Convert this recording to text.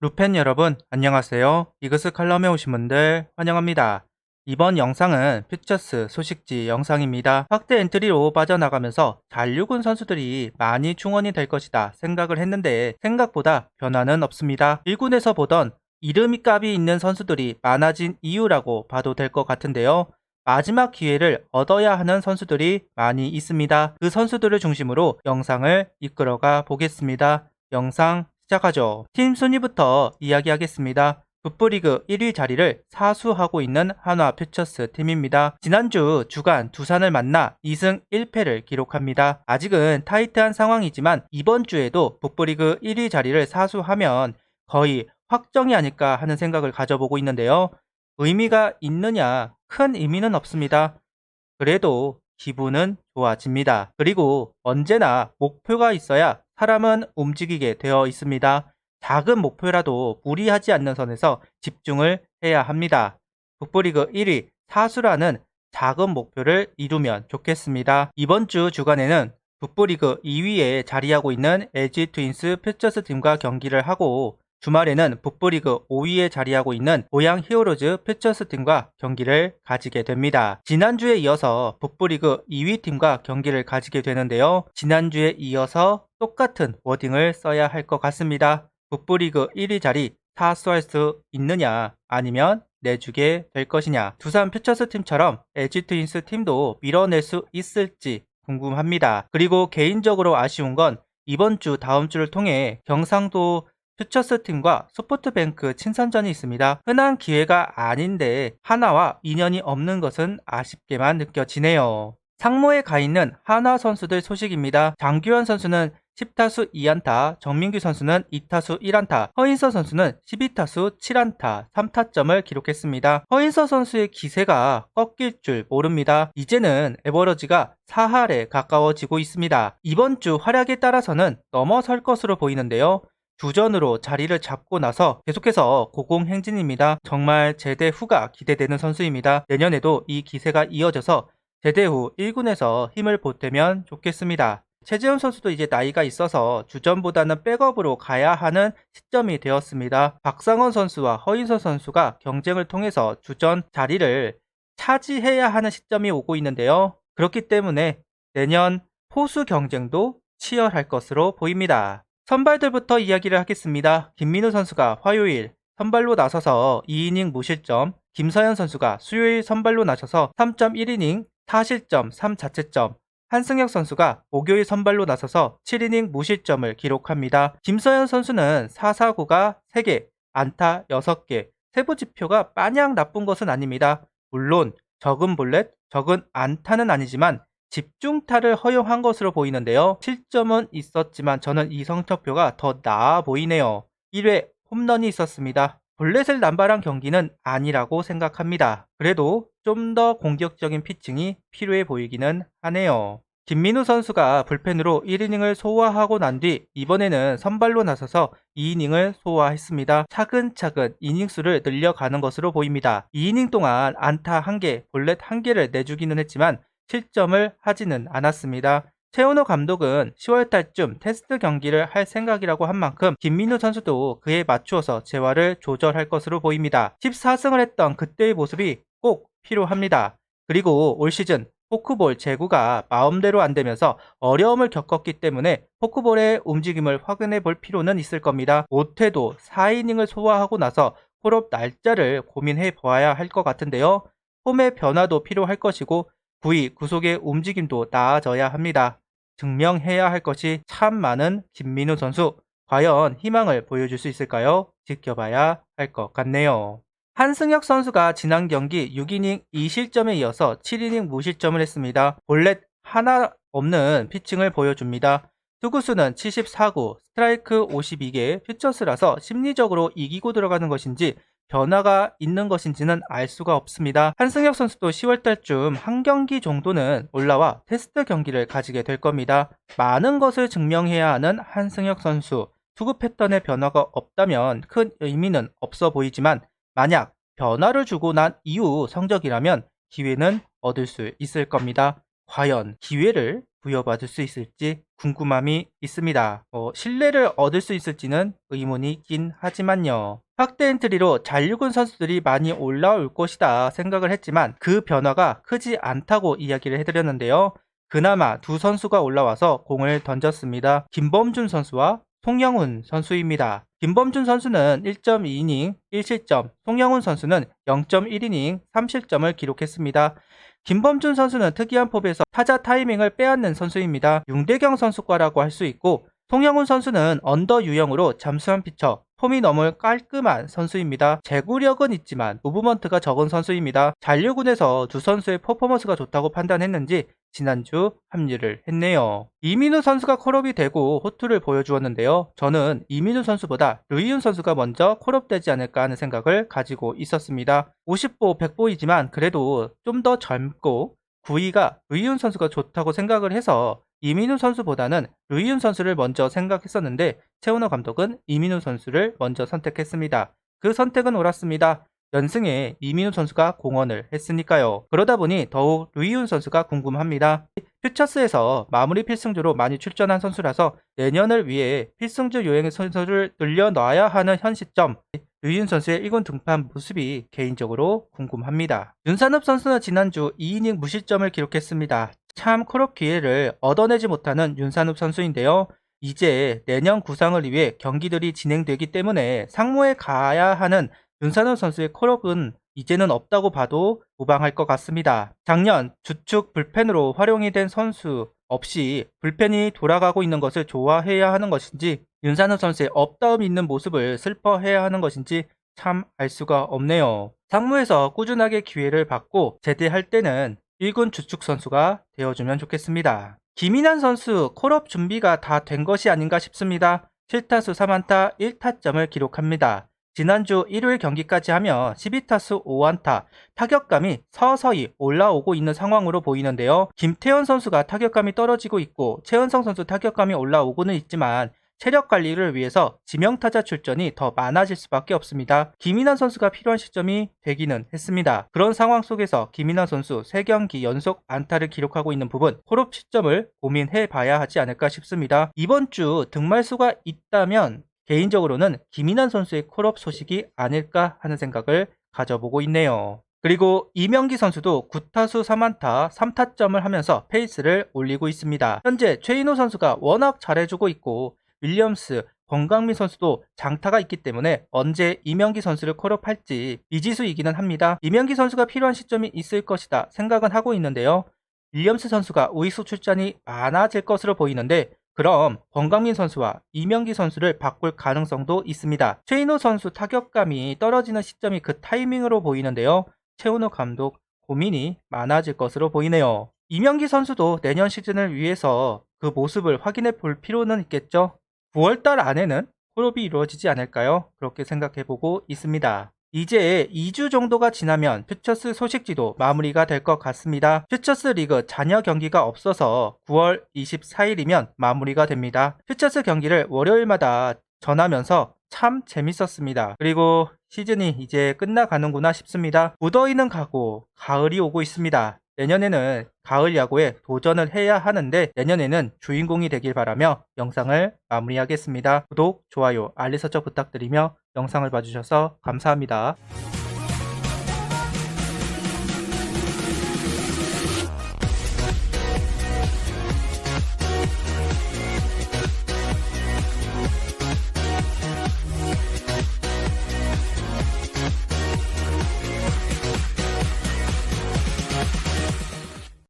루펜 여러분, 안녕하세요. 이그스 칼럼에 오신 분들 환영합니다. 이번 영상은 퓨처스 소식지 영상입니다. 확대 엔트리로 빠져나가면서 잔류군 선수들이 많이 충원이 될 것이다 생각을 했는데 생각보다 변화는 없습니다. 1군에서 보던 이름이 값이 있는 선수들이 많아진 이유라고 봐도 될 것 같은데요. 마지막 기회를 얻어야 하는 선수들이 많이 있습니다. 그 선수들을 중심으로 영상을 이끌어가 보겠습니다. 영상 시작하죠. 팀 순위부터 이야기하겠습니다. 북부리그 1위 자리를 사수하고 있는 한화 퓨처스 팀입니다. 지난주 주간 두산을 만나 2승 1패를 기록합니다. 아직은 타이트한 상황이지만 이번 주에도 북부리그 1위 자리를 사수하면 거의 확정이 아닐까 하는 생각을 가져보고 있는데요. 의미가 있느냐? 큰 의미는 없습니다. 그래도 기분은 좋아집니다. 그리고 언제나 목표가 있어야 사람은 움직이게 되어 있습니다. 작은 목표라도 무리하지 않는 선에서 집중을 해야 합니다. 북부리그 1위 사수라는 작은 목표를 이루면 좋겠습니다. 이번 주 주간에는 북부리그 2위에 자리하고 있는 LG 트윈스 퓨처스 팀과 경기를 하고 주말에는 북부리그 5위에 자리하고 있는 고양 히어로즈 퓨처스 팀과 경기를 가지게 됩니다. 지난주에 이어서 북부리그 2위 팀과 경기를 가지게 되는데요. 지난주에 이어서 똑같은 워딩을 써야 할 것 같습니다. 북부리그 1위 자리 사수할 수 있느냐 아니면 내주게 될 것이냐. 두산 퓨처스 팀처럼 LG 트윈스 팀도 밀어낼 수 있을지 궁금합니다. 그리고 개인적으로 아쉬운 건 이번 주 다음 주를 통해 경상도 퓨처스 팀과 소프트뱅크 친선전이 있습니다. 흔한 기회가 아닌데 하나와 인연이 없는 것은 아쉽게만 느껴지네요. 상무에 가 있는 한화 선수들 소식입니다. 장규현 선수는 10타수 2안타, 정민규 선수는 2타수 1안타, 허인서 선수는 12타수 7안타, 3타점을 기록했습니다. 허인서 선수의 기세가 꺾일 줄 모릅니다. 이제는 에버러지가 4할에 가까워지고 있습니다. 이번 주 활약에 따라서는 넘어설 것으로 보이는데요. 주전으로 자리를 잡고 나서 계속해서 고공행진입니다. 정말 제대 후가 기대되는 선수입니다. 내년에도 이 기세가 이어져서 제대 후 1군에서 힘을 보태면 좋겠습니다. 최재훈 선수도 이제 나이가 있어서 주전보다는 백업으로 가야 하는 시점이 되었습니다. 박상원 선수와 허인서 선수가 경쟁을 통해서 주전 자리를 차지해야 하는 시점이 오고 있는데요. 그렇기 때문에 내년 포수 경쟁도 치열할 것으로 보입니다. 선발들부터 이야기를 하겠습니다. 김민우 선수가 화요일 선발로 나서서 2이닝 무실점, 김서현 선수가 수요일 선발로 나서서 3.1이닝 4실점 3자책점, 한승혁 선수가 목요일 선발로 나서서 7이닝 무실점을 기록합니다. 김서현 선수는 4사구가 3개, 안타 6개, 세부 지표가 마냥 나쁜 것은 아닙니다. 물론 적은 볼넷, 적은 안타는 아니지만 집중타를 허용한 것으로 보이는데요. 실점은 있었지만 저는 이 성적표가 더 나아 보이네요. 1회 홈런이 있었습니다. 볼넷을 남발한 경기는 아니라고 생각합니다. 그래도 좀 더 공격적인 피칭이 필요해 보이기는 하네요. 김민우 선수가 불펜으로 1이닝을 소화하고 난 뒤 이번에는 선발로 나서서 2이닝을 소화했습니다. 차근차근 이닝수를 늘려가는 것으로 보입니다. 2이닝 동안 안타 1개, 볼넷 1개를 내주기는 했지만 실점을 하지는 않았습니다. 최은호 감독은 10월달쯤 테스트 경기를 할 생각이라고 한 만큼 김민우 선수도 그에 맞추어서 재활을 조절할 것으로 보입니다. 14승을 했던 그때의 모습이 꼭 필요합니다. 그리고 올 시즌 포크볼 제구가 마음대로 안 되면서 어려움을 겪었기 때문에 포크볼의 움직임을 확인해 볼 필요는 있을 겁니다. 못해도 4이닝을 소화하고 나서 콜업 날짜를 고민해 보아야 할 것 같은데요. 폼의 변화도 필요할 것이고 부위, 구속의 움직임도 나아져야 합니다. 증명해야 할 것이 참 많은 김민우 선수. 과연 희망을 보여줄 수 있을까요? 지켜봐야 할 것 같네요. 한승혁 선수가 지난 경기 6이닝 2실점에 이어서 7이닝 무실점을 했습니다. 볼넷 하나 없는 피칭을 보여줍니다. 투구수는 74구, 스트라이크 52개, 퓨처스라서 심리적으로 이기고 들어가는 것인지 변화가 있는 것인지는 알 수가 없습니다. 한승혁 선수도 10월달쯤 한 경기 정도는 올라와 테스트 경기를 가지게 될 겁니다. 많은 것을 증명해야 하는 한승혁 선수. 투구 패턴의 변화가 없다면 큰 의미는 없어 보이지만 만약 변화를 주고 난 이후 성적이라면 기회는 얻을 수 있을 겁니다. 과연 기회를 부여받을 수 있을지 궁금함이 있습니다. 신뢰를 얻을 수 있을지는 의문이 있긴 하지만요. 확대 엔트리로 잔류군 선수들이 많이 올라올 것이다 생각을 했지만 그 변화가 크지 않다고 이야기를 해드렸는데요. 그나마 두 선수가 올라와서 공을 던졌습니다. 김범준 선수와 송영훈 선수입니다. 김범준 선수는 1.2이닝 1실점, 송영훈 선수는 0.1이닝 3실점을 기록했습니다. 김범준 선수는 특이한 폼에서 타자 타이밍을 빼앗는 선수입니다. 윤대경 선수과라고 할 수 있고, 송영훈 선수는 언더 유형으로 잠수한 피처, 폼이 너무 깔끔한 선수입니다. 제구력은 있지만 무브먼트가 적은 선수입니다. 잔류군에서 두 선수의 퍼포먼스가 좋다고 판단했는지 지난주 합류를 했네요. 이민우 선수가 콜업이 되고 호투를 보여주었는데요. 저는 이민우 선수보다 류이윤 선수가 먼저 콜업되지 않을까 하는 생각을 가지고 있었습니다. 50보 100보이지만 그래도 좀 더 젊고 구위가 류이윤 선수가 좋다고 생각을 해서 이민우 선수보다는 류이윤 선수를 먼저 생각했었는데 최은호 감독은 이민우 선수를 먼저 선택했습니다. 그 선택은 옳았습니다. 연승에 이민우 선수가 공헌을 했으니까요. 그러다 보니 더욱 류이윤 선수가 궁금합니다. 퓨처스에서 마무리 필승주로 많이 출전한 선수라서 내년을 위해 필승주 요행의 선수를 늘려놔야 하는 현 시점, 류이윤 선수의 1군 등판 모습이 개인적으로 궁금합니다. 윤산업 선수는 지난주 2이닝 무실점을 기록했습니다. 참 콜업 기회를 얻어내지 못하는 윤산업 선수인데요. 이제 내년 구상을 위해 경기들이 진행되기 때문에 상무에 가야 하는 윤산업 선수의 콜업은 이제는 없다고 봐도 무방할 것 같습니다. 작년 주축 불펜으로 활용이 된 선수 없이 불펜이 돌아가고 있는 것을 좋아해야 하는 것인지 윤산업 선수의 업다움 있는 모습을 슬퍼해야 하는 것인지 참 알 수가 없네요. 상무에서 꾸준하게 기회를 받고 제대할 때는 1군 주축 선수가 되어주면 좋겠습니다. 김인환 선수 콜업 준비가 다 된 것이 아닌가 싶습니다. 7타수 3안타 1타점을 기록합니다. 지난주 일요일 경기까지 하면 12타수 5안타, 타격감이 서서히 올라오고 있는 상황으로 보이는데요. 김태현 선수가 타격감이 떨어지고 있고 최은성 선수 타격감이 올라오고는 있지만 체력 관리를 위해서 지명타자 출전이 더 많아질 수밖에 없습니다. 김인환 선수가 필요한 시점이 되기는 했습니다. 그런 상황 속에서 김인환 선수 3경기 연속 안타를 기록하고 있는 부분 콜업 시점을 고민해 봐야 하지 않을까 싶습니다. 이번 주 등말수가 있다면 개인적으로는 김인환 선수의 콜업 소식이 아닐까 하는 생각을 가져보고 있네요. 그리고 이명기 선수도 9타수 3안타 3타점을 하면서 페이스를 올리고 있습니다. 현재 최인호 선수가 워낙 잘해주고 있고 윌리엄스, 권강민 선수도 장타가 있기 때문에 언제 이명기 선수를 콜업할지 미지수이기는 합니다. 이명기 선수가 필요한 시점이 있을 것이다 생각은 하고 있는데요. 윌리엄스 선수가 우익수 출전이 많아질 것으로 보이는데 그럼 권강민 선수와 이명기 선수를 바꿀 가능성도 있습니다. 최인호 선수 타격감이 떨어지는 시점이 그 타이밍으로 보이는데요. 최은호 감독 고민이 많아질 것으로 보이네요. 이명기 선수도 내년 시즌을 위해서 그 모습을 확인해 볼 필요는 있겠죠. 9월달 안에는 콜업이 이루어지지 않을까요? 그렇게 생각해보고 있습니다. 이제 2주 정도가 지나면 퓨처스 소식지도 마무리가 될 것 같습니다. 퓨처스 리그 잔여 경기가 없어서 9월 24일이면 마무리가 됩니다. 퓨처스 경기를 월요일마다 전하면서 참 재밌었습니다. 그리고 시즌이 이제 끝나가는구나 싶습니다. 무더위는 가고 가을이 오고 있습니다. 내년에는 가을 야구에 도전을 해야 하는데 내년에는 주인공이 되길 바라며 영상을 마무리하겠습니다. 구독, 좋아요, 알림 설정 부탁드리며 영상을 봐주셔서 감사합니다.